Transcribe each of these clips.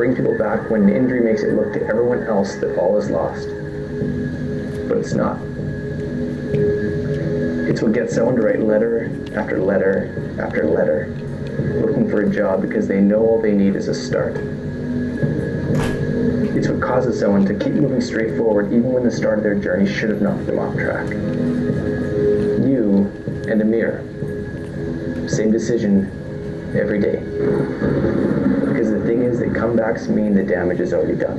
bring people back when an injury makes it look to everyone else that all is lost. But it's not. It's what gets someone to write letter after letter after letter, looking for a job because they know all they need is a start. It's what causes someone to keep moving straight forward even when the start of their journey should have knocked them off track. You and Amir, same decision every day. Because the thing is that comebacks mean the damage is already done.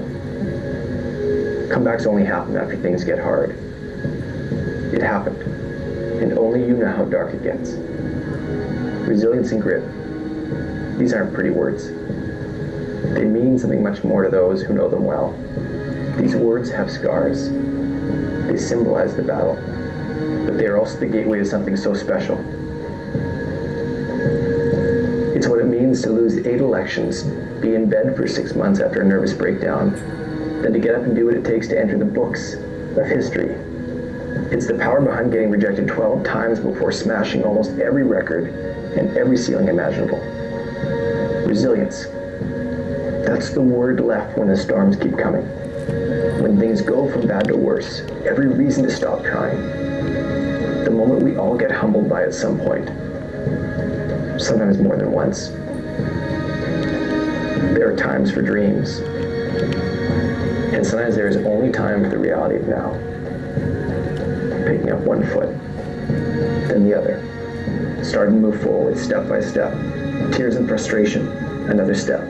Comebacks only happen after things get hard. It happened, and only you know how dark it gets. Resilience and grit. These aren't pretty words. They mean something much more to those who know them well. These words have scars. They symbolize the battle, but they are also the gateway to something so special. It's what it means to lose 8 elections, be in bed for 6 months after a nervous breakdown, then to get up and do what it takes to enter the books of history. It's the power behind getting rejected 12 times before smashing almost every record and every ceiling imaginable. Resilience. That's the word left when the storms keep coming. When things go from bad to worse, every reason to stop trying. The moment we all get humbled by at some point. Sometimes more than once. There are times for dreams. And sometimes there is only time for the reality of now. Picking up one foot, then the other. Starting to move forward step by step. Tears and frustration, another step.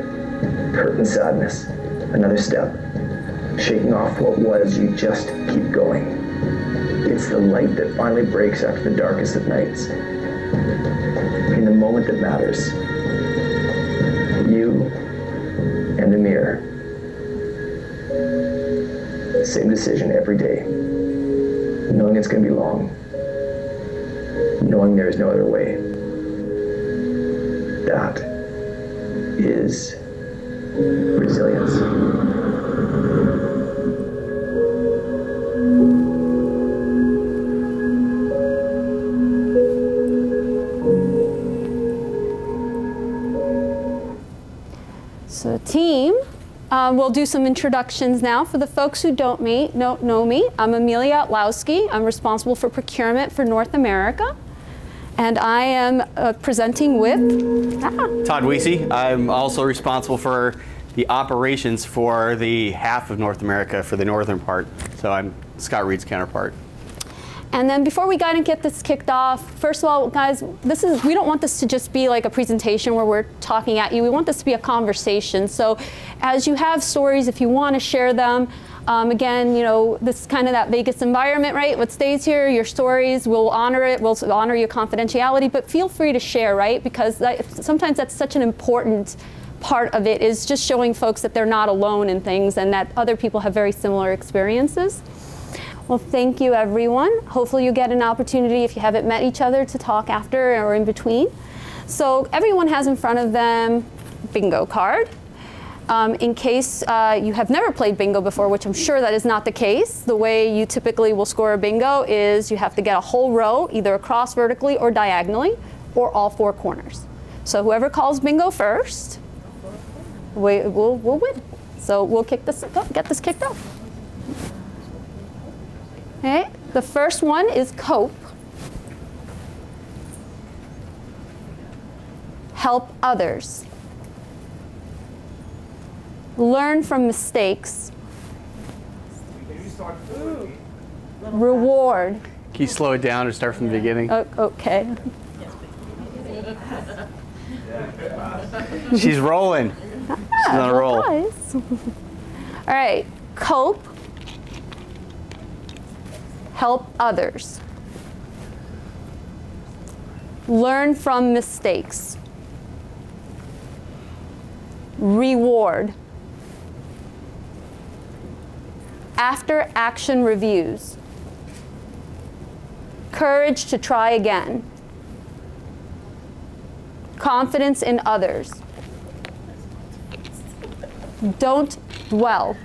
Hurt and sadness, another step. Shaking off what was, you just keep going. It's the light that finally breaks after the darkest of nights. In the moment that matters. You and Amir. Same decision every day. Knowing it's going to be long. Knowing there is no other way. That is resilience. So team, we'll do some introductions now. For the folks who don't know me, I'm Amelia Otlowski. I'm responsible for procurement for North America. And I am presenting with Todd Wiese. I'm also responsible for the operations for the half of North America, for the northern part. So I'm Scott Reed's counterpart. And then before we get this kicked off, first of all, guys, we don't want this to just be like a presentation where we're talking at you. We want this to be a conversation. So as you have stories, if you want to share them, again, this is kind of that Vegas environment, right? What stays here, your stories, we'll honor it, we'll honor your confidentiality, but feel free to share, right? Because sometimes that's such an important part of it, is just showing folks that they're not alone in things and that other people have very similar experiences. Well, thank you, everyone. Hopefully you get an opportunity, if you haven't met each other, to talk after or in between. So everyone has in front of them bingo card. In case you have never played bingo before, which I'm sure that is not the case, the way you typically will score a bingo is you have to get a whole row, either across vertically or diagonally, or all 4 corners. So whoever calls bingo first, we'll win. So we'll get this kicked off. Okay, the first one is cope. Help others. Learn from mistakes. Reward. Can you slow it down or start from the beginning? Okay. She's rolling. She's on a roll. Nice. All right, cope. Help others. Learn from mistakes. Reward. After action reviews. Courage to try again. Confidence in others. Don't dwell.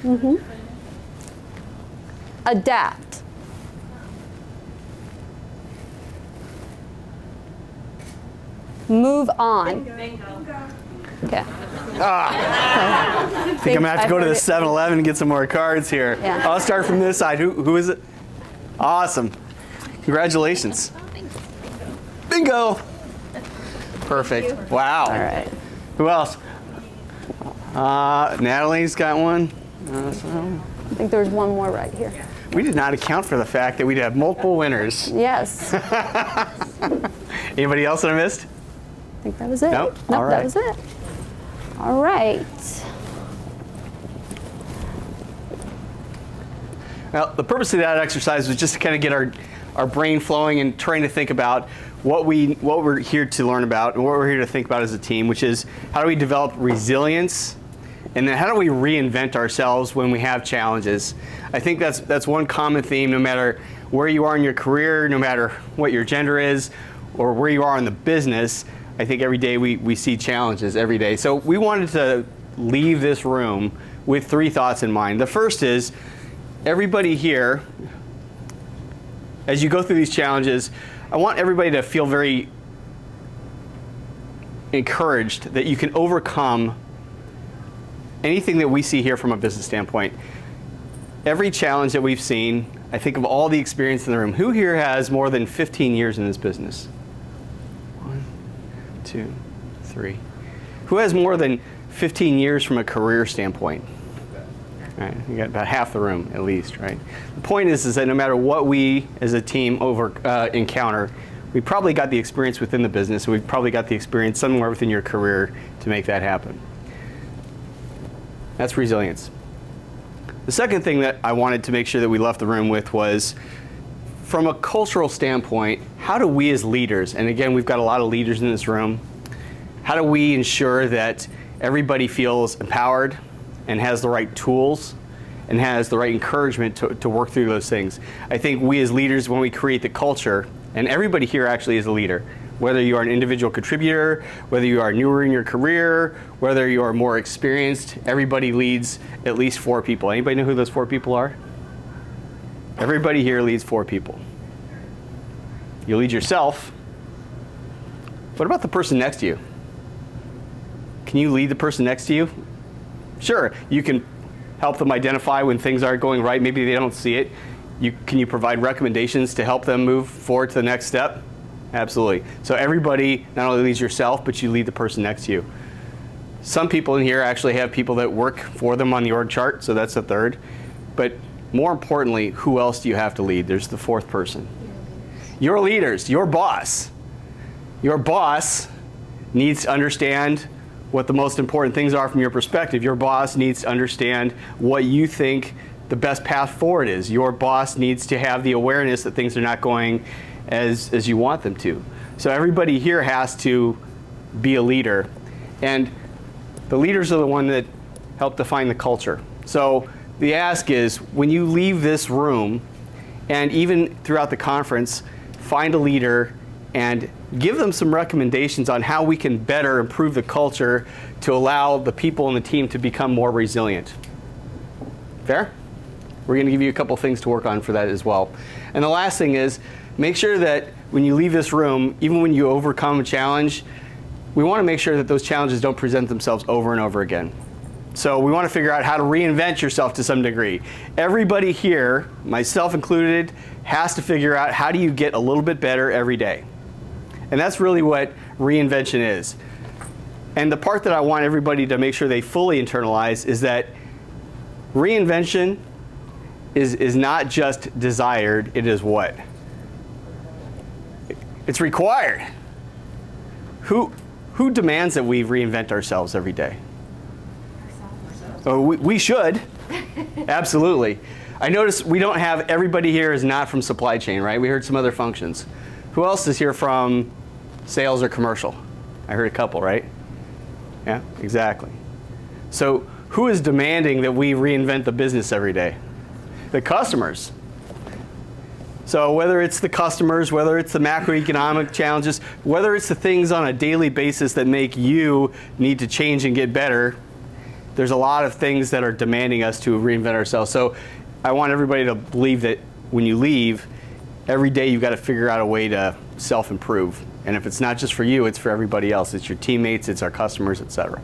Mm-hmm. Adapt. Move on. Okay. I think I'm gonna have to go to the 7-Eleven and get some more cards here. Yeah. I'll start from this side. Who is it? Awesome. Congratulations. Bingo. Perfect. Wow. All right. Who else? Natalie's got one. I think there's one more right here. We did not account for the fact that we'd have multiple winners. Yes. Anybody else that I missed? I think that was it. Nope. Nope, All right. that was it. All right. Well, the purpose of that exercise was just to kind of get our brain flowing and trying to think about what we're here to learn about and what we're here to think about as a team, which is how do we develop resilience, and then how do we reinvent ourselves when we have challenges. I think that's one common theme, no matter where you are in your career, no matter what your gender is, or where you are in the business. I think every day we see challenges every day. So we wanted to leave this room with 3 thoughts in mind. The first is, everybody here, as you go through these challenges, I want everybody to feel very encouraged that you can overcome anything that we see here from a business standpoint. Every challenge that we've seen, I think of all the experience in the room. Who here has more than 15 years in this business? 1, 2, 3. Who has more than 15 years from a career standpoint? Right, you got about half the room at least, right? The point is that no matter what we as a team encounter, we probably got the experience within the business, and we've probably got the experience somewhere within your career to make that happen. That's resilience. The second thing that I wanted to make sure that we left the room with was, from a cultural standpoint, how do we as leaders, and again, we've got a lot of leaders in this room, how do we ensure that everybody feels empowered and has the right tools and has the right encouragement to work through those things? I think we as leaders, when we create the culture, and everybody here actually is a leader, whether you are an individual contributor, whether you are newer in your career, whether you are more experienced, everybody leads at least 4 people. Anybody know who those 4 people are? Everybody here leads 4 people. You lead yourself. What about the person next to you? Can you lead the person next to you? Sure, you can help them identify when things aren't going right. Maybe they don't see it. Can you provide recommendations to help them move forward to the next step? Absolutely. So everybody not only leads yourself, but you lead the person next to you. Some people in here actually have people that work for them on the org chart, so that's the 3rd. But more importantly, who else do you have to lead? There's the 4th person. Your leaders, your boss. Your boss needs to understand what the most important things are from your perspective. Your boss needs to understand what you think the best path forward is. Your boss needs to have the awareness that things are not going as you want them to. So everybody here has to be a leader. And the leaders are the one that help define the culture. So the ask is, when you leave this room, and even throughout the conference, find a leader and give them some recommendations on how we can better improve the culture to allow the people in the team to become more resilient. Fair? We're going to give you a couple things to work on for that as well. And the last thing is, make sure that when you leave this room, even when you overcome a challenge, we want to make sure that those challenges don't present themselves over and over again. So we want to figure out how to reinvent yourself to some degree. Everybody here, myself included, has to figure out how do you get a little bit better every day. And that's really what reinvention is. And the part that I want everybody to make sure they fully internalize is that reinvention is not just desired, it is what? It's required. Who demands that we reinvent ourselves every day? Oh, we should. Absolutely. I notice we don't have, everybody here is not from supply chain, right? We heard some other functions. Who else is here from sales or commercial? I heard a couple, right? Yeah, exactly. So who is demanding that we reinvent the business every day? The customers. So whether it's the customers, whether it's the macroeconomic challenges, whether it's the things on a daily basis that make you need to change and get better, there's a lot of things that are demanding us to reinvent ourselves. So I want everybody to believe that when you leave, every day you've got to figure out a way to self-improve. And if it's not just for you, it's for everybody else. It's your teammates, it's our customers, etc.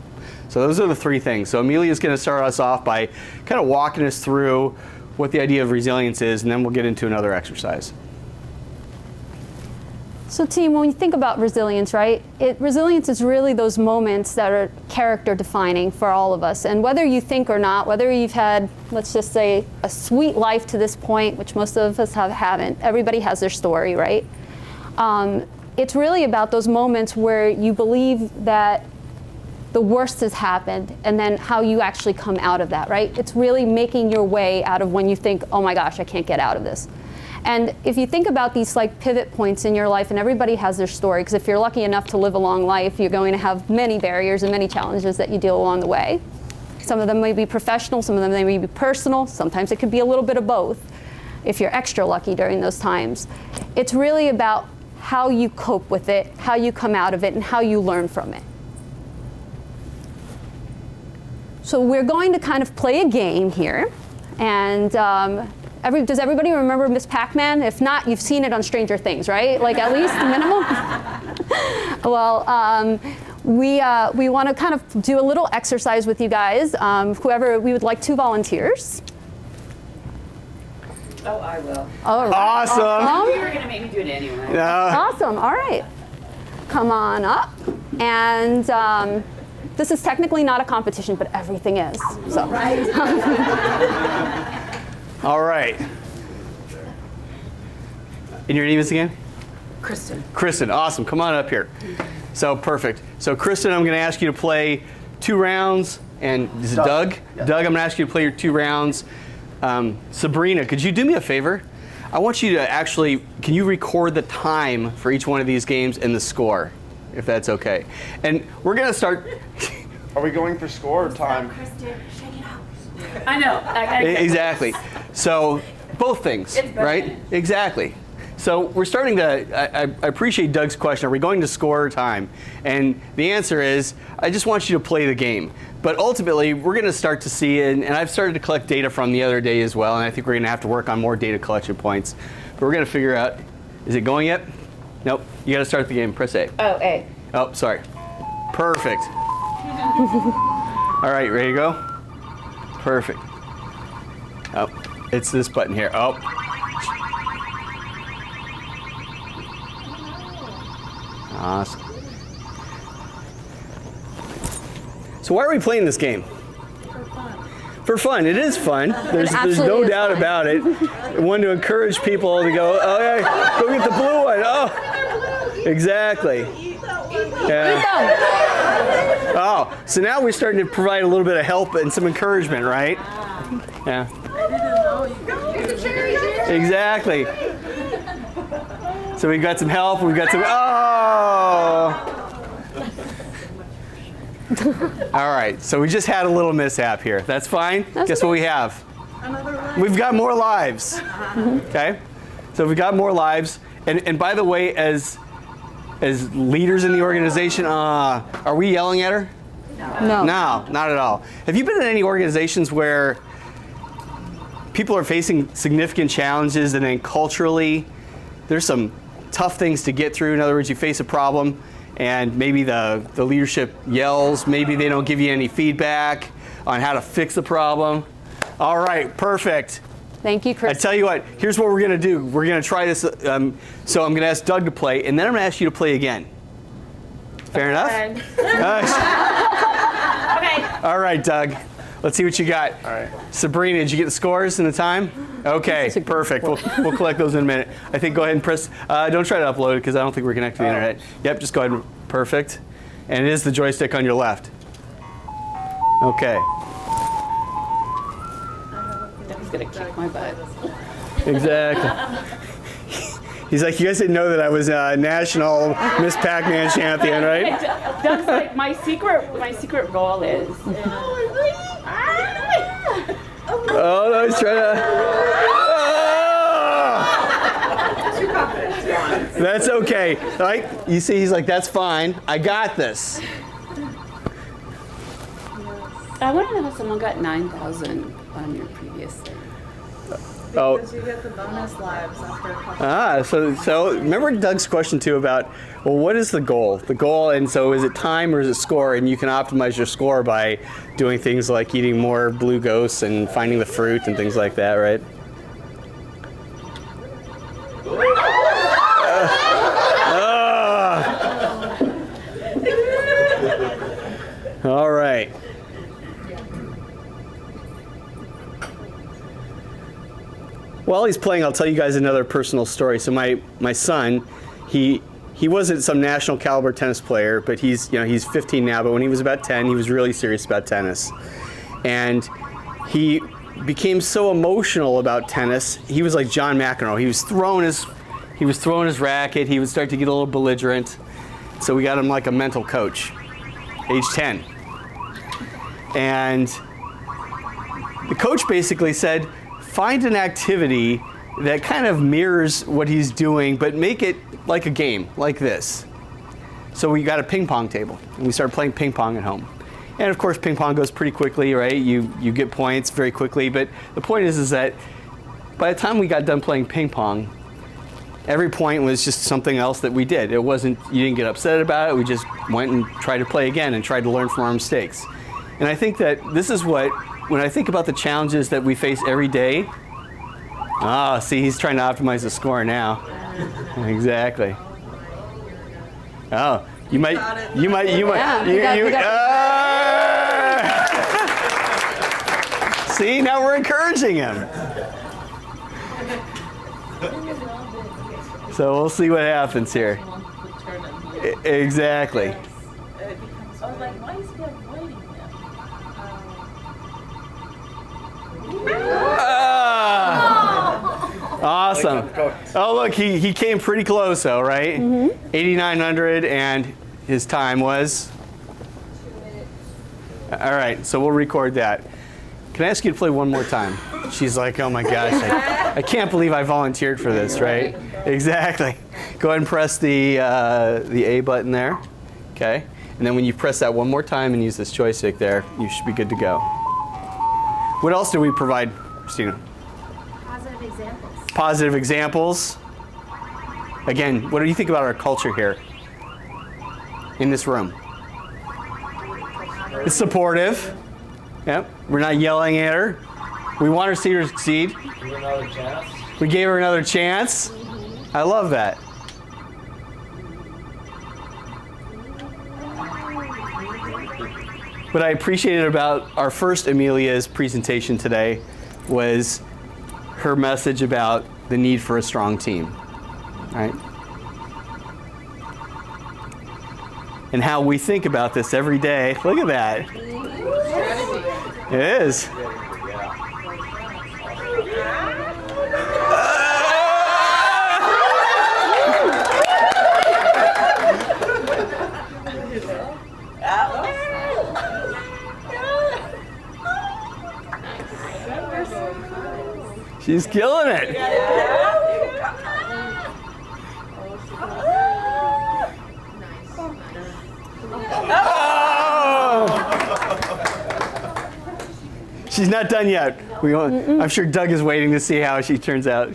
So those are the three things. So Amelia's going to start us off by kind of walking us through what the idea of resilience is, and then we'll get into another exercise. So team, when you think about resilience, right, resilience is really those moments that are character defining for all of us. And whether you think or not, whether you've had, let's just say, a sweet life to this point, which most of us haven't, everybody has their story, right? It's really about those moments where you believe that the worst has happened and then how you actually come out of that, right? It's really making your way out of when you think, oh my gosh, I can't get out of this. And if you think about these like pivot points in your life, and everybody has their story, because if you're lucky enough to live a long life, you're going to have many barriers and many challenges that you deal along the way. Some of them may be professional, some of them may be personal, sometimes it could be a little bit of both if you're extra lucky during those times. It's really about how you cope with it, how you come out of it, and how you learn from it. So we're going to kind of play a game here, and does everybody remember Miss Pac-Man? If not, you've seen it on Stranger Things, right? Like at least the minimum? Well, we want to kind of do a little exercise with you guys. We would like 2 volunteers. Oh, I will. All right. Awesome. You were going to make me do it anyway. Awesome. All right. Come on up. And this is technically not a competition, but everything is. So. All right. And your name is again? Kristen. Kristen, awesome. Come on up here. So perfect. So Kristen, I'm going to ask you to play 2 rounds. And is it Doug? Yeah. Doug, I'm going to ask you to play your 2 rounds. Sabrina, could you do me a favor? I want you to actually, can you record the time for each one of these games and the score, if that's okay? And we're going to start. Are we going for score or time? Kristen, shake it out. I know. Exactly. So both things, right? Exactly. So we're starting to, I appreciate Doug's question, are we going to score or time? And the answer is, I just want you to play the game. But ultimately, we're going to start to see, and I've started to collect data from the other day as well, and I think we're going to have to work on more data collection points. But we're going to figure out, is it going yet? Nope. You got to start the game. Press A. Oh, A. Oh, sorry. Perfect. All right, ready to go? Perfect. Oh, it's this button here. Oh. Awesome. So why are we playing this game? For fun. It is fun. There's no doubt about it. One to encourage people to go, oh yeah, go get the blue one. Oh, exactly. Yeah. Oh, so now we're starting to provide a little bit of help and some encouragement, right? Yeah. Exactly. So we've got some help. We've got some. Oh. All right. So we just had a little mishap here. That's fine. Guess what we have? We've got more lives. Okay. So we've got more lives. And by the way, as leaders in the organization, are we yelling at her? No. No, not at all. Have you been in any organizations where people are facing significant challenges and then culturally there's some tough things to get through? In other words, you face a problem and maybe the leadership yells, maybe they don't give you any feedback on how to fix the problem. All right, perfect. Thank you, Chris. I tell you what, here's what we're going to do. We're going to try this. So I'm going to ask Doug to play, and then I'm going to ask you to play again. Fair enough? Okay. All right, Doug. Let's see what you got. All right. Sabrina, did you get the scores and the time? Okay, perfect. We'll collect those in a minute. I think go ahead and press. Don't try to upload it because I don't think we're connected to the internet. Yep, just go ahead and perfect. And it is the joystick on your left. Okay. Doug's gonna kick my butt. Exactly. He's like, you guys didn't know that I was a national Miss Pac-Man champion, right? Doug's like, my secret goal is. Oh no, he's trying to. Oh! That's okay. Like you see, he's like, that's fine. I got this. I want to know how someone got 9,000 on your previous thing. Because you get the bonus lives after a couple. So remember Doug's question too about, well, what is the goal? The goal, and so is it time or is it score? And you can optimize your score by doing things like eating more blue ghosts and finding the fruit and things like that, right? All right. While he's playing, I'll tell you guys another personal story. So my son, he wasn't some national caliber tennis player, but he's 15 now. But when he was about 10, he was really serious about tennis, and he became so emotional about tennis. He was like John McEnroe. He was throwing his racket. He would start to get a little belligerent. So we got him like a mental coach, age 10, and the coach basically said, find an activity that kind of mirrors what he's doing, but make it like a game, like this. So we got a ping pong table, and we started playing ping pong at home. And of course, ping pong goes pretty quickly, right? You get points very quickly, but the point is that by the time we got done playing ping pong, every point was just something else that we did. It wasn't, you didn't get upset about it, we just went and tried to play again and tried to learn from our mistakes. And I think that this is what, when I think about the challenges that we face every day, see, he's trying to optimize the score now. Exactly. Oh, you might. See, now we're encouraging him. So we'll see what happens here. Exactly. Awesome. Oh, look, he came pretty close, though, right? 8,900, and his time was? 2 minutes. All right, so we'll record that. Can I ask you to play one more time? She's like, oh my gosh, I can't believe I volunteered for this, right? Exactly. Go ahead and press the A button there, okay? And then when you press that one more time and use this joystick there, you should be good to go. What else do we provide, Christina? Positive examples. Positive examples. Again, what do you think about our culture here in this room? It's supportive. Yep. We're not yelling at her. We want her to succeed. We gave her another chance. I love that. What I appreciated about our first Amelia's presentation today was her message about the need for a strong team, right? And how we think about this every day. Look at that. It is. She's killing it. She's not done yet. I'm sure Doug is waiting to see how she turns out.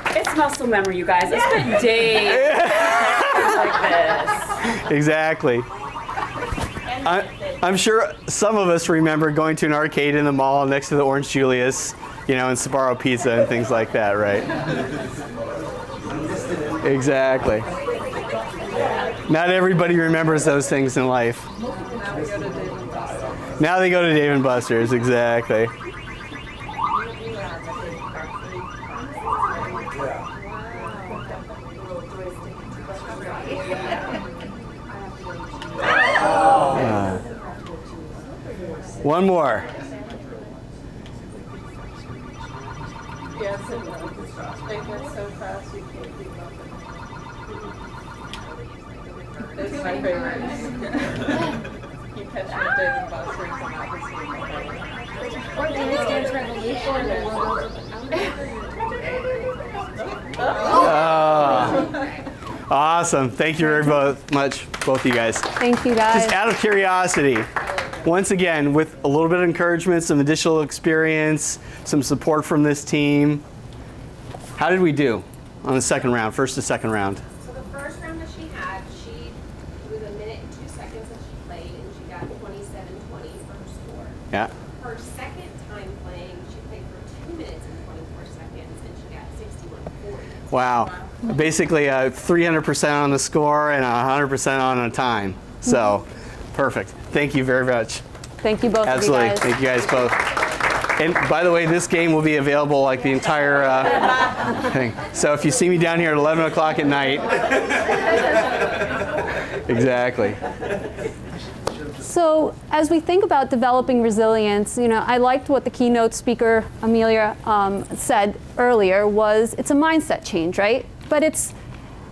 It's muscle memory, you guys. It's been days like this. Exactly. I'm sure some of us remember going to an arcade in the mall next to the Orange Julius, and Sbarro Pizza and things like that, right? Exactly. Not everybody remembers those things in life. Now they go to Dave & Buster's, exactly. One more. Yes, it does. They get so fast you can't keep up. It's my favorite. You catch me at Dave & Buster's and I'll be seeing my Or Dance Dance Revolution. Awesome. Thank you very much, both of you guys. Thank you, guys. Just out of curiosity, once again, with a little bit of encouragement, some additional experience, some support from this team, how did we do on the second round, first to second round? So the first round that she had, it was 1 minute and 2 seconds that she played, and she got 27-20 for her score. Yeah. Her second time playing, she played for 2 minutes and 24 seconds, and she got 61-40. Wow. Basically 300% on the score and 100% on a time. So, perfect. Thank you very much. Thank you both. Absolutely. Of you guys. Thank you guys both. And by the way, this game will be available like the entire thing. So if you see me down here at 11 o'clock at night. Exactly. So as we think about developing resilience, I liked what the keynote speaker, Amelia, said earlier, was it's a mindset change, right? But it's,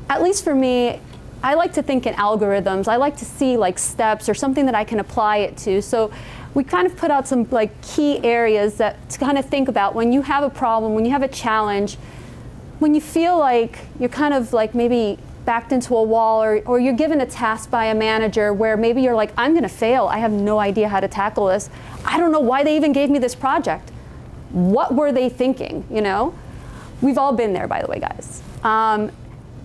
at least for me, I like to think in algorithms. I like to see like steps or something that I can apply it to. So we kind of put out some like key areas that to kind of think about when you have a problem, when you have a challenge, when you feel like you're kind of like maybe backed into a wall, or you're given a task by a manager where maybe you're like, I'm gonna fail. I have no idea how to tackle this. I don't know why they even gave me this project. What were they thinking, We've all been there, by the way, guys.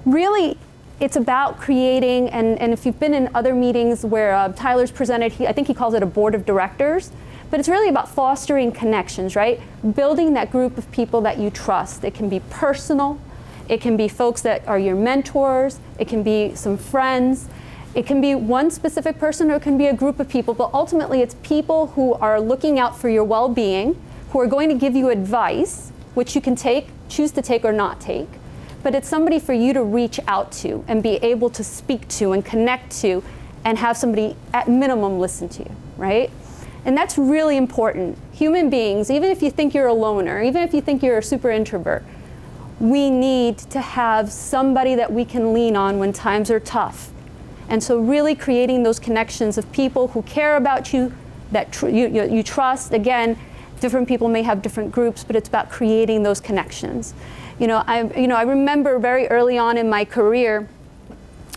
Really, it's about creating, and if you've been in other meetings where Tyler's presented, I think he calls it a board of directors, but it's really about fostering connections, right? Building that group of people that you trust. It can be personal. It can be folks that are your mentors. It can be some friends. It can be one specific person, or it can be a group of people, but ultimately it's people who are looking out for your well-being, who are going to give you advice, which you can choose to take or not take. But it's somebody for you to reach out to and be able to speak to and connect to and have somebody at minimum listen to you, right? And that's really important. Human beings, even if you think you're a loner, even if you think you're a super introvert, we need to have somebody that we can lean on when times are tough. And so really creating those connections of people who care about you, that you trust. Again, different people may have different groups, but it's about creating those connections. I remember very early on in my career,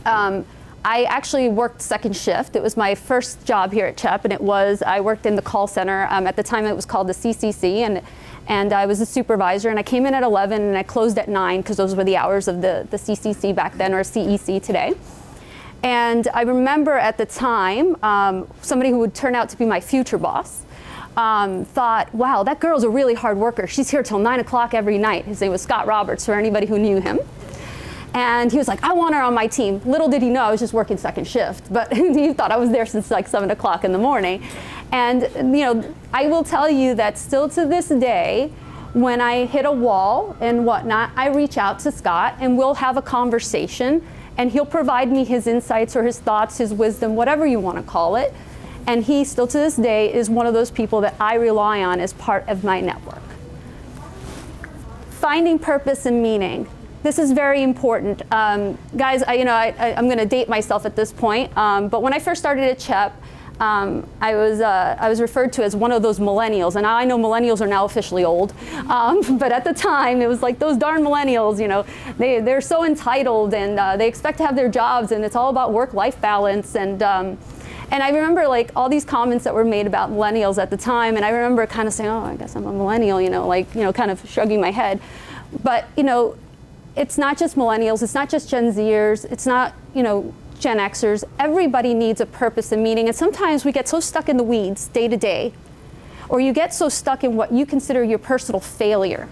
I actually worked second shift. It was my first job here at CHEP, and I worked in the call center. At the time, it was called the CCC, and I was a supervisor. And I came in at 11, and I closed at 9 because those were the hours of the CCC back then, or CEC today. And I remember at the time, somebody who would turn out to be my future boss thought, wow, that girl's a really hard worker. She's here till 9 o'clock every night. His name was Scott Roberts, for anybody who knew him. And he was like, I want her on my team. Little did he know I was just working second shift, but he thought I was there since like 7 o'clock in the morning. And I will tell you that still to this day, when I hit a wall and whatnot, I reach out to Scott and we'll have a conversation, and he'll provide me his insights or his thoughts, his wisdom, whatever you want to call it. And he still to this day is one of those people that I rely on as part of my network. Finding purpose and meaning. This is very important. Guys, I'm going to date myself at this point, but when I first started at CHEP, I was referred to as one of those millennials, and I know millennials are now officially old, but at the time it was like those darn millennials, they're so entitled, and they expect to have their jobs, and it's all about work-life balance, and I remember like all these comments that were made about millennials at the time, and I remember kind of saying, oh, I guess I'm a millennial, kind of shrugging my head. But, it's not just millennials, it's not just Gen Zers, it's not, Gen Xers. Everybody needs a purpose and meaning, and sometimes we get so stuck in the weeds day to day, or you get so stuck in what you consider your personal failure,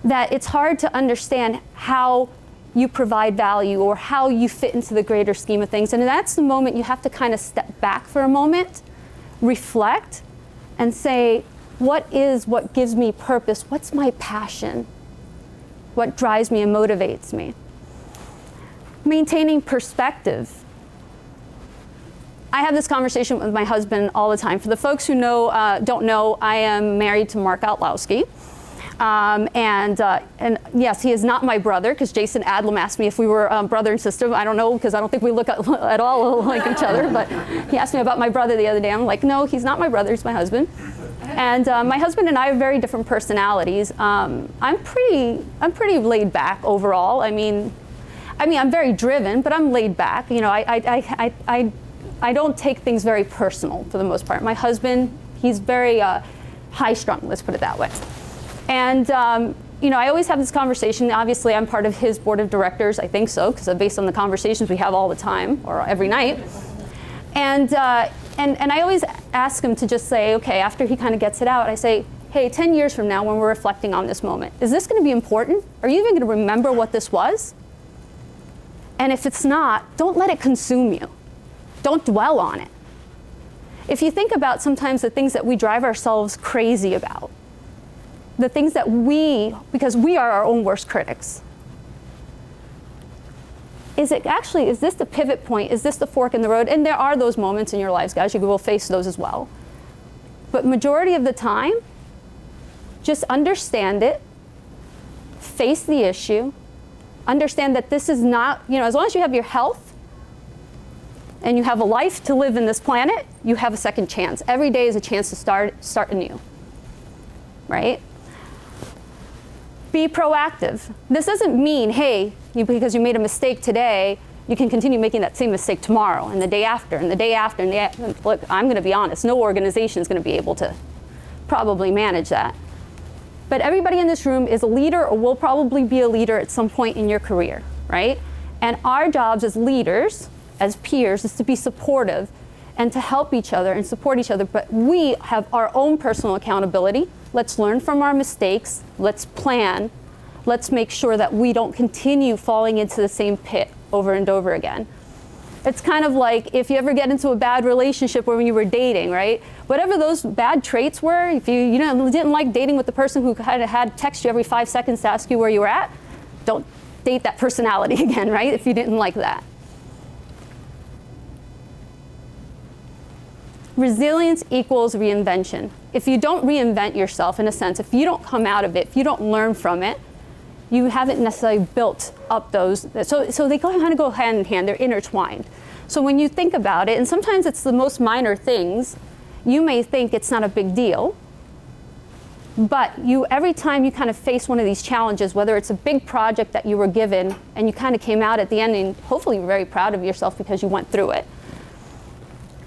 that it's hard to understand how you provide value or how you fit into the greater scheme of things. And that's the moment you have to kind of step back for a moment, reflect, and say, what gives me purpose? What's my passion? What drives me and motivates me? Maintaining perspective. I have this conversation with my husband all the time. For the folks who don't know, I am married to Mark Otlowski. And yes, he is not my brother, because Jason Adlam asked me if we were brother and sister. I don't know, because I don't think we look at all like each other, but he asked me about my brother the other day. I'm like, no, he's not my brother, he's my husband. And my husband and I have very different personalities. I'm pretty laid back overall. I mean, I mean, I'm very driven, but I'm laid back. You know, I don't take things very personal for the most part. My husband, he's very high-strung, let's put it that way. And you know, I always have this conversation. Obviously, I'm part of his board of directors. I think so, because based on the conversations we have all the time or every night. And I always ask him to just say, okay, after he kind of gets it out, I say, hey, 10 years from now when we're reflecting on this moment, is this going to be important? Are you even going to remember what this was? And if it's not, don't let it consume you. Don't dwell on it. If you think about sometimes the things that we drive ourselves crazy about, the things that because we are our own worst critics. Is this the pivot point? Is this the fork in the road? And there are those moments in your lives, guys. You will face those as well. But majority of the time, just understand it, face the issue, understand that this is not, you know, as long as you have your health and you have a life to live in this planet, you have a second chance. Every day is a chance to start anew, right? Be proactive. This doesn't mean, hey, because you made a mistake today, you can continue making that same mistake tomorrow and the day after and the day after and the day after. Look, I'm going to be honest, no organization is going to be able to probably manage that. But everybody in this room is a leader or will probably be a leader at some point in your career, right? And our jobs as leaders, as peers, is to be supportive and to help each other and support each other. But we have our own personal accountability. Let's learn from our mistakes. Let's plan. Let's make sure that we don't continue falling into the same pit over and over again. It's kind of like if you ever get into a bad relationship when you were dating, right? Whatever those bad traits were, if you didn't like dating with the person who had text you every 5 seconds to ask you where you were at, don't date that personality again, right? If you didn't like that. Resilience equals reinvention. If you don't reinvent yourself, in a sense, if you don't come out of it, if you don't learn from it, you haven't necessarily built up those. So they kind of go hand in hand, they're intertwined. So when you think about it, and sometimes it's the most minor things, you may think it's not a big deal, but every time you kind of face one of these challenges, whether it's a big project that you were given and you kind of came out at the end and hopefully you're very proud of yourself because you went through it,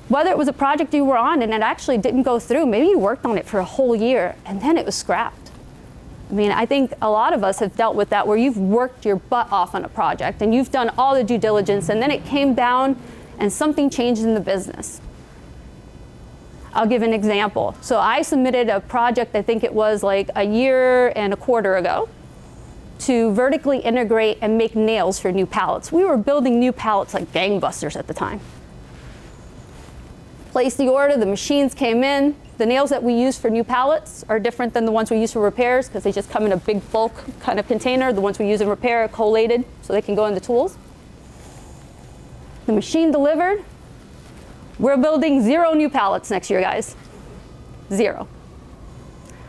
whether it was a project you were on and it actually didn't go through, maybe you worked on it for a whole year and then it was scrapped. I mean, I think a lot of us have dealt with that where you've worked your butt off on a project and you've done all the due diligence and then it came down and something changed in the business. I'll give an example. So I submitted a project, I think it was like a year and a quarter ago, to vertically integrate and make nails for new pallets. We were building new pallets like gangbusters at the time. Placed the order, the machines came in. The nails that we use for new pallets are different than the ones we use for repairs because they just come in a big bulk kind of container. The ones we use in repair are collated so they can go into tools. The machine delivered. We're building 0 new pallets next year, guys. 0.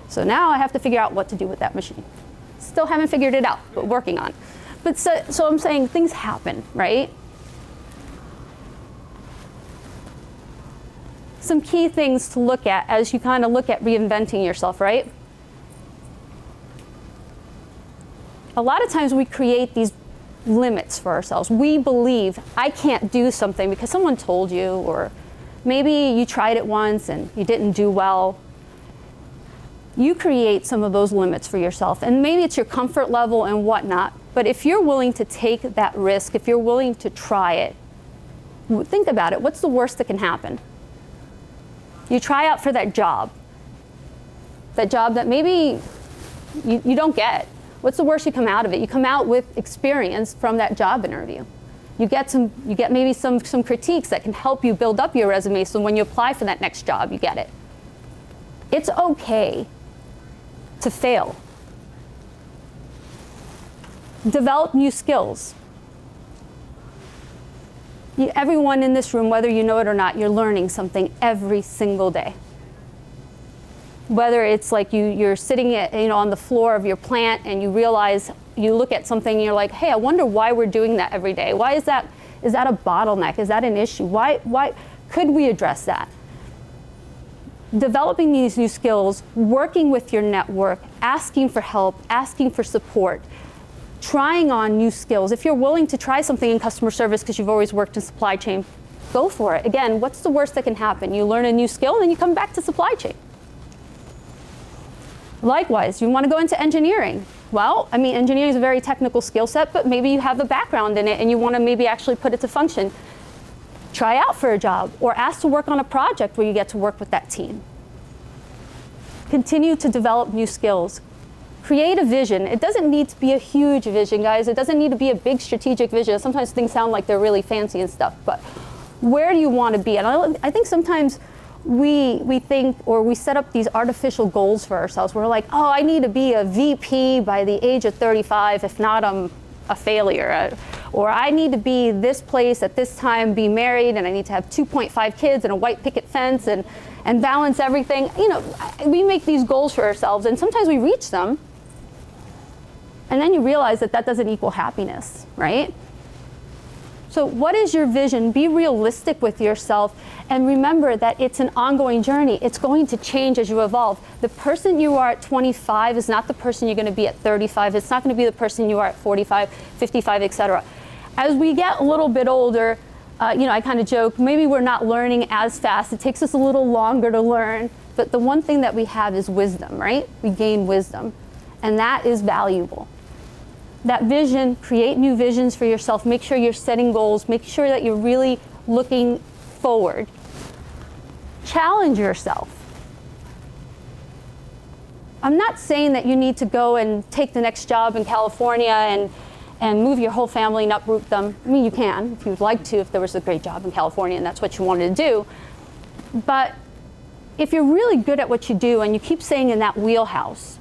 So now I have to figure out what to do with that machine. Still haven't figured it out, but working on it. But so I'm saying things happen, right? Some key things to look at as you kind of look at reinventing yourself, right? A lot of times we create these limits for ourselves. We believe I can't do something because someone told you, or maybe you tried it once and you didn't do well. You create some of those limits for yourself, and maybe it's your comfort level and whatnot, but if you're willing to take that risk, if you're willing to try it, think about it. What's the worst that can happen? You try out for that job that maybe you don't get. What's the worst you come out of it? You come out with experience from that job interview. You get maybe some critiques that can help you build up your resume so when you apply for that next job, you get it. It's okay to fail. Develop new skills. Everyone in this room, whether you know it or not, you're learning something every single day. Whether it's like you're sitting on the floor of your plant and you realize, you look at something and you're like, hey, I wonder why we're doing that every day. Why is that a bottleneck? Is that an issue? Why could we address that? Developing these new skills, working with your network, asking for help, asking for support. trying on new skills. If you're willing to try something in customer service because you've always worked in supply chain, go for it. Again, what's the worst that can happen? You learn a new skill and then you come back to supply chain. Likewise, you want to go into engineering. Well, I mean, engineering is a very technical skill set, but maybe you have a background in it and you want to maybe actually put it to function. Try out for a job or ask to work on a project where you get to work with that team. Continue to develop new skills. Create a vision. It doesn't need to be a huge vision, guys. It doesn't need to be a big strategic vision. Sometimes things sound like they're really fancy and stuff, but where do you want to be? And I think sometimes we think, or we set up these artificial goals for ourselves. We're like, oh, I need to be a VP by the age of 35. If not, I'm a failure. Or I need to be this place at this time, be married, and I need to have 2.5 kids and a white picket fence and balance everything. You know, we make these goals for ourselves, and sometimes we reach them, and then you realize that that doesn't equal happiness, right? So what is your vision? Be realistic with yourself, and remember that it's an ongoing journey. It's going to change as you evolve. The person you are at 25 is not the person you're going to be at 35. It's not going to be the person you are at 45, 55, etc. As we get a little bit older, you know, I kind of joke, maybe we're not learning as fast. It takes us a little longer to learn, but the one thing that we have is wisdom, right? We gain wisdom, and that is valuable. That vision, create new visions for yourself. Make sure you're setting goals. Make sure that you're really looking forward. Challenge yourself. I'm not saying that you need to go and take the next job in California and move your whole family and uproot them. I mean, you can if you'd like to, if there was a great job in California and that's what you wanted to do. But if you're really good at what you do and you keep staying in that wheelhouse,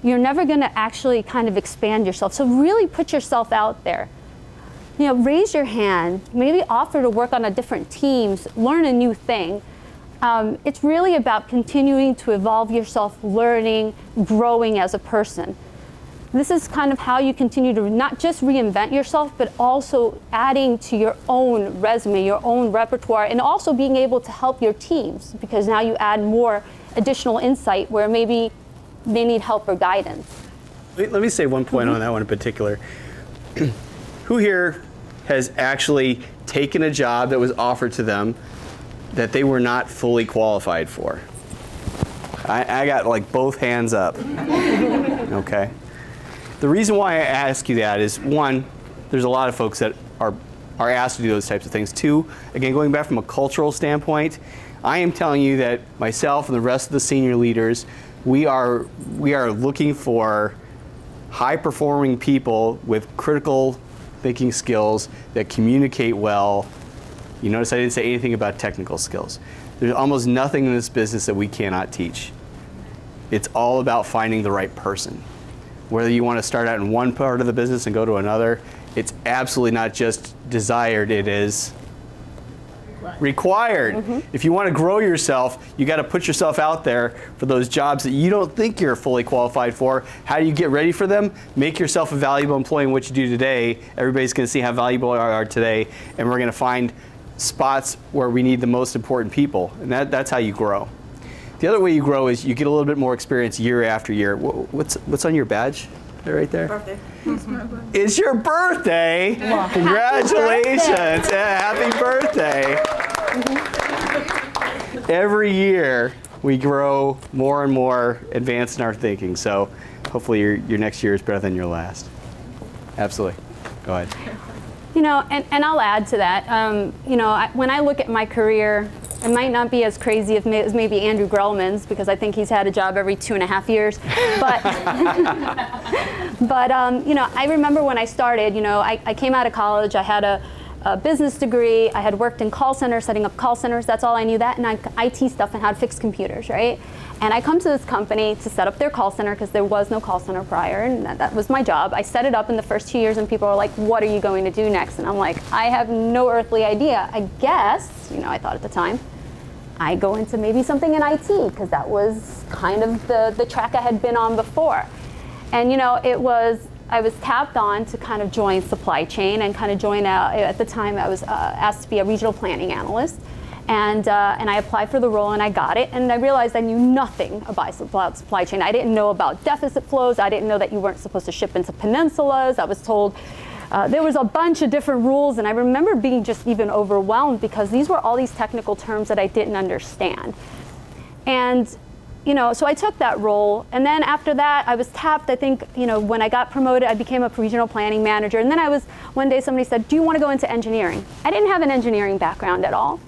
you're never going to actually kind of expand yourself. So really put yourself out there. You know, raise your hand, maybe offer to work on a different teams, learn a new thing. It's really about continuing to evolve yourself, learning, growing as a person. This is kind of how you continue to not just reinvent yourself, but also adding to your own resume, your own repertoire, and also being able to help your teams, because now you add more additional insight where maybe they need help or guidance. Let me say one point on that one in particular. Who here has actually taken a job that was offered to them that they were not fully qualified for? I got like both hands up. Okay. The reason why I ask you that is, one, there's a lot of folks that are asked to do those types of things. Two, again, going back from a cultural standpoint, I am telling you that myself and the rest of the senior leaders, we are looking for high-performing people with critical thinking skills that communicate well. You notice I didn't say anything about technical skills. There's almost nothing in this business that we cannot teach. It's all about finding the right person. Whether you want to start out in one part of the business and go to another, it's absolutely not just desired, it is required. Mm-hmm. If you want to grow yourself, you got to put yourself out there for those jobs that you don't think you're fully qualified for. How do you get ready for them? Make yourself a valuable employee in what you do today. Everybody's going to see how valuable you are today, and we're going to find spots where we need the most important people, and that's how you grow. The other way you grow is you get a little bit more experience year after year. What's on your badge? Right there? Birthday. It's your birthday! Well, congratulations! Happy birthday! Mm-hmm. Every year we grow more and more advanced in our thinking, so hopefully your next year is better than your last. Absolutely. Go ahead. You know, and I'll add to that. You know, when I look at my career, it might not be as crazy as maybe Andrew Grellman's, because I think he's had a job every 2.5 years. But, but you know, I remember when I started, you know, I came out of college, I had a business degree, I had worked in call centers, setting up call centers, that's all I knew, that and IT stuff and how to fix computers, right? And I come to this company to set up their call center because there was no call center prior, and that was my job. I set it up in the first 2 years, and people are like, what are you going to do next? And I'm like, I have no earthly idea. I guess, you know, I thought at the time, I go into maybe something in IT, because that was kind of the track I had been on before. And you know, I was tapped on to kind of join supply chain and kind of join out. At the time, I was asked to be a regional planning analyst. And I applied for the role and I got it, and I realized I knew nothing about supply chain. I didn't know about deficit flows. I didn't know that you weren't supposed to ship into peninsulas. I was told there was a bunch of different rules, and I remember being just even overwhelmed because these were all these technical terms that I didn't understand. And so I took that role, and then after that I was tapped. I think when I got promoted, I became a regional planning manager, and then one day somebody said, do you want to go into engineering? I didn't have an engineering background at all.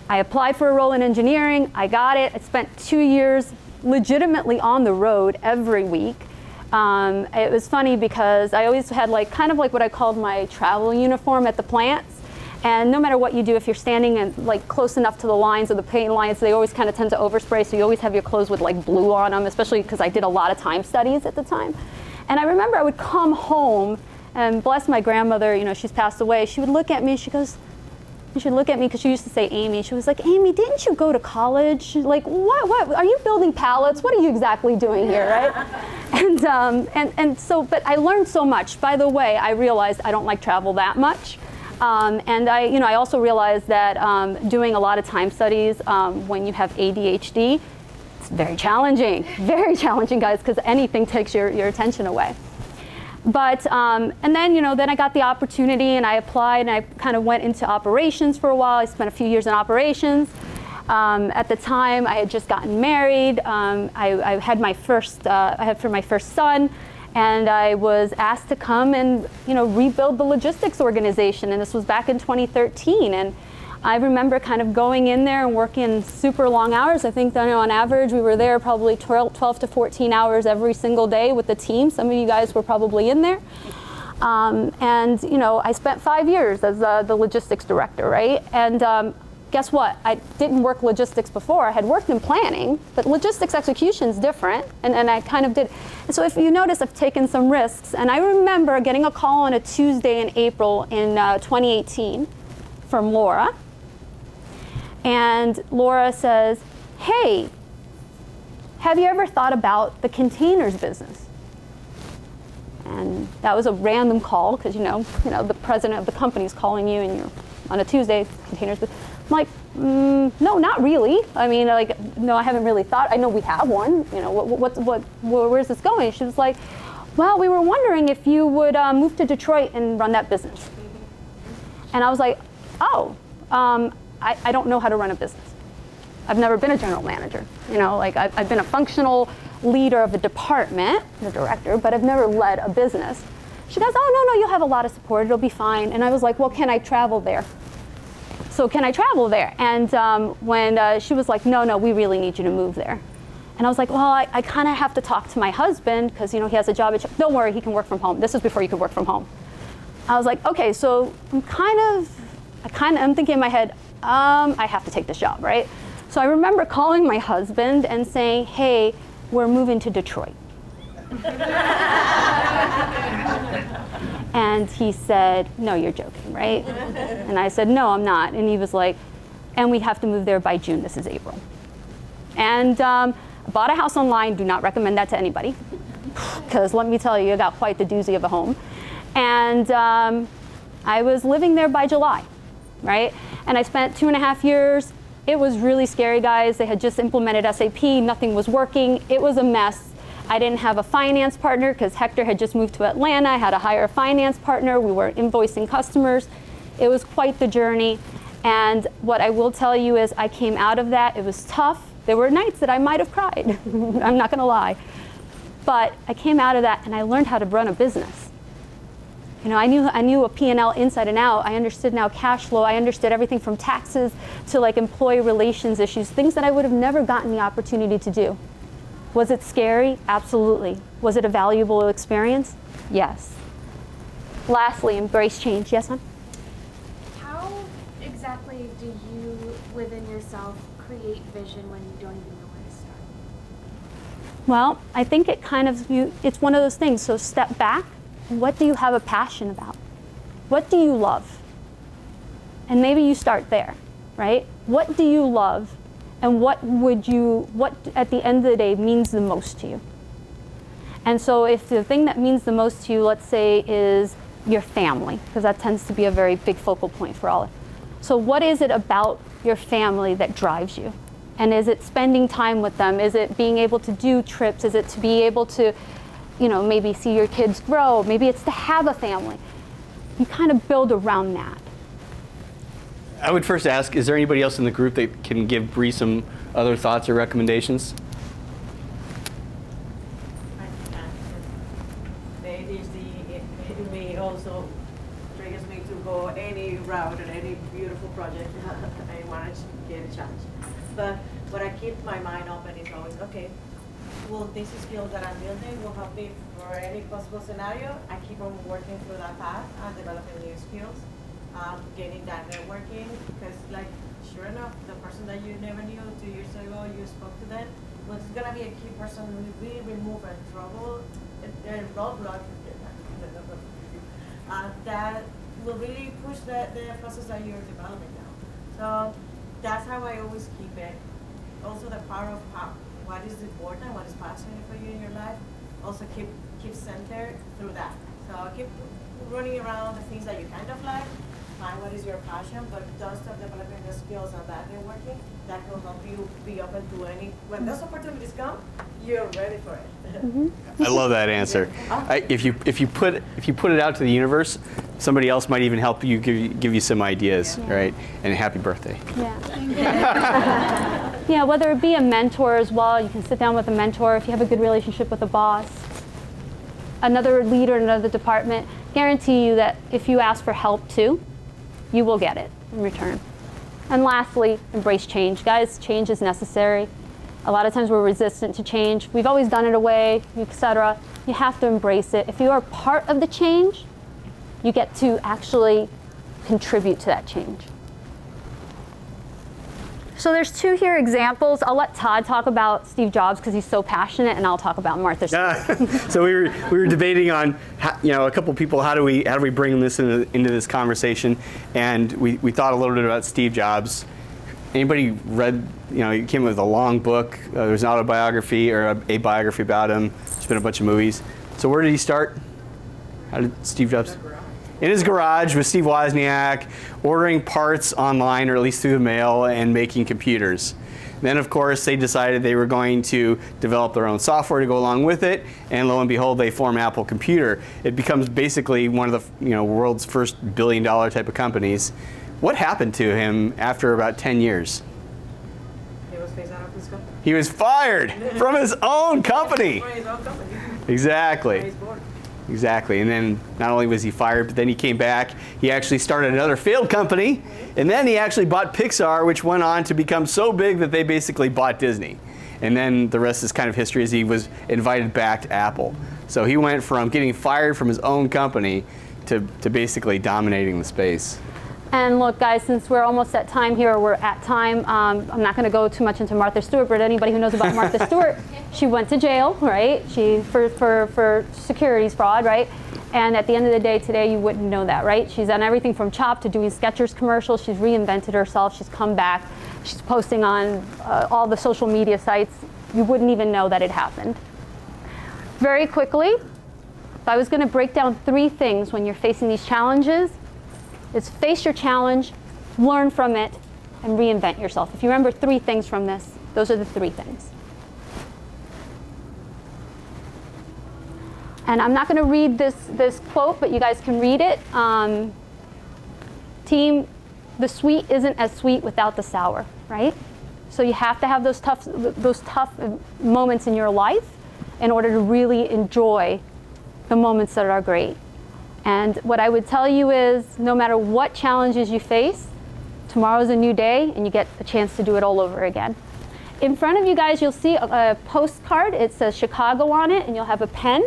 I applied for a role in engineering, I got it. I spent 2 years legitimately on the road every week. It was funny because I always had kind of like what I called my travel uniform at the plants. And no matter what you do, if you're standing and close enough to the lines or the paint lines, they always kind of tend to overspray, so you always have your clothes with blue on them, especially because I did a lot of time studies at the time. And I remember I would come home, and bless my grandmother, she's passed away, she would look at me, she goes, and she'd look at me because she used to say Amy. She was like, Amy, didn't you go to college? Like, what? Are you building pallets? What are you exactly doing here, right? But I learned so much. By the way, I realized I don't like travel that much. And I also realized that doing a lot of time studies when you have ADHD, it's very challenging, guys, because anything takes your attention away. But, and then, then I got the opportunity and I applied and I kind of went into operations for a while. I spent a few years in operations. At the time, I had just gotten married. I had my first son, and I was asked to come and, rebuild the logistics organization. And this was back in 2013. And I remember kind of going in there and working super long hours. I think that on average we were there probably 12 to 14 hours every single day with the team. Some of you guys were probably in there. I spent 5 years as the logistics director, right? And guess what? I didn't work logistics before. I had worked in planning, but logistics execution is different, and I kind of did. And so if you notice, I've taken some risks. And I remember getting a call on a Tuesday in April in 2018 from Laura. And Laura says, hey, have you ever thought about the containers business? And that was a random call because, the president of the company is calling you and you're on a Tuesday, containers business. I'm like, no, not really. I mean, no, I haven't really thought. I know we have one. Where's this going? She was like, well, we were wondering if you would move to Detroit and run that business. And I was like, oh, I don't know how to run a business. I've never been a general manager. I've been a functional leader of a department, the director, but I've never led a business. She goes, oh, no, you'll have a lot of support. It'll be fine. And I was like, well, can I travel there? So can I travel there? And when she was like, no, we really need you to move there. And I was like, well, I kind of have to talk to my husband because, he has a job. Don't worry, he can work from home. This is before you could work from home. I was like, okay, so I'm thinking in my head, I have to take this job, right? So I remember calling my husband and saying, hey, we're moving to Detroit. And he said, no, you're joking, right? And I said, no, I'm not. And he was like, and we have to move there by June. This is April. And I bought a house online. Do not recommend that to anybody. Because let me tell you, I got quite the doozy of a home. And I was living there by July, right? And I spent 2.5 years. It was really scary, guys. They had just implemented SAP. Nothing was working. It was a mess. I didn't have a finance partner because Hector had just moved to Atlanta. I had to hire a finance partner. We were invoicing customers. It was quite the journey. And what I will tell you is I came out of that. It was tough. There were nights that I might have cried. I'm not going to lie. But I came out of that and I learned how to run a business. I knew a P&L inside and out. I understood now cash flow. I understood everything from taxes to employee relations issues, things that I would have never gotten the opportunity to do. Was it scary? Absolutely. Was it a valuable experience? Yes. Lastly, embrace change. Yes, hon? How exactly do you, within yourself, create vision when you don't even know where to start? Well, I think it's one of those things. So step back. What do you have a passion about? What do you love? And maybe you start there, right? What do you love? And what at the end of the day means the most to you? And so if the thing that means the most to you, let's say, is your family, because that tends to be a very big focal point for all. So what is it about your family that drives you? And is it spending time with them? Is it being able to do trips? Is it to be able to, maybe see your kids grow? Maybe it's to have a family. You kind of build around that. I would first ask, is there anybody else in the group that can give Bree some other thoughts or recommendations? It may also triggers me to go any route or any beautiful project I manage to get a chance. But what I keep my mind open is always, okay, will this skill that I'm building will help me for any possible scenario? I keep on working through that path and developing new skills, getting that networking, because sure enough, the person that you never knew 2 years ago, you spoke to them, was gonna be a key person who really remove a trouble, a roadblock, that will really push the process that you're developing now. So that's how I always keep it. Also the power of what is important, what is passionate for you in your life, also keep centered through that. So keep running around the things that you kind of like, find what is your passion, but don't stop developing the skills and that networking that will help you be open to when those opportunities come, you're ready for it. Mm-hmm. I love that answer. If you put it out to the universe, somebody else might even help you give you some ideas, right? And happy birthday. Yeah. Yeah, whether it be a mentor as well, you can sit down with a mentor if you have a good relationship with a boss. Another leader in another department, guarantee you that if you ask for help too, you will get it in return. And lastly, embrace change. Guys, change is necessary. A lot of times we're resistant to change. We've always done it away, etc. You have to embrace it. If you are part of the change, you get to actually contribute to that change. So there's two here examples. I'll let Todd talk about Steve Jobs because he's so passionate, and I'll talk about Martha Stewart. So we were debating on a couple people, how do we bring this into this conversation, and we thought a little bit about Steve Jobs. Anybody read? He came with a long book. There's an autobiography or a biography about him. There's been a bunch of movies. So where did he start? How did Steve Jobs? In his garage with Steve Wozniak, ordering parts online or at least through the mail and making computers. Then, of course, they decided they were going to develop their own software to go along with it, and lo and behold, they form Apple Computer. It becomes basically one of the world's first billion-dollar type of companies. What happened to him after about 10 years? He was phased out of his company. He was fired from his own company. From his own company. Exactly. Exactly, and then not only was he fired, but then he came back. He actually started another failed company, and then he actually bought Pixar, which went on to become so big that they basically bought Disney. And then the rest is kind of history, as he was invited back to Apple. So he went from getting fired from his own company to basically dominating the space. And look, guys, since we're almost at time here, or we're at time, I'm not going to go too much into Martha Stewart, but anybody who knows about Martha Stewart, she went to jail, right? For securities fraud, right? And at the end of the day today, you wouldn't know that, right? She's done everything from Chopped to doing Skechers commercials. She's reinvented herself. She's come back. She's posting on all the social media sites. You wouldn't even know that it happened. Very quickly, if I was going to break down 3 things when you're facing these challenges, it's face your challenge, learn from it, and reinvent yourself. If you remember 3 things from this, those are the 3 things. And I'm not going to read this quote, but you guys can read it. Team, the sweet isn't as sweet without the sour, right? So you have to have those tough moments in your life in order to really enjoy the moments that are great. And what I would tell you is, no matter what challenges you face, tomorrow's a new day, and you get a chance to do it all over again. In front of you guys, you'll see a postcard. It says Chicago on it, and you'll have a pen.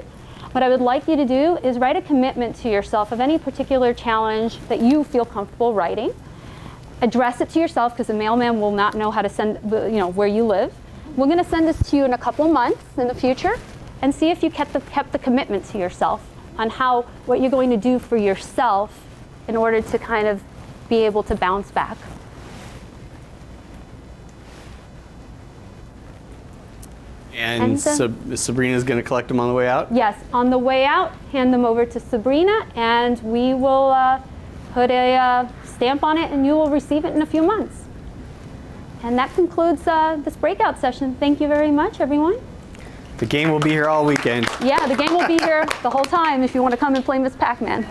What I would like you to do is write a commitment to yourself of any particular challenge that you feel comfortable writing. Address it to yourself, because the mailman will not know how to send, where you live. We're going to send this to you in a couple months in the future, and see if you kept the commitment to yourself on what you're going to do for yourself in order to kind of be able to bounce back. And Sabrina's going to collect them on the way out? Yes, on the way out, hand them over to Sabrina, and we will put a stamp on it, and you will receive it in a few months. And that concludes this breakout session. Thank you very much, everyone. The game will be here all weekend. Yeah, the game will be here the whole time if you want to come and play Miss Pac-Man.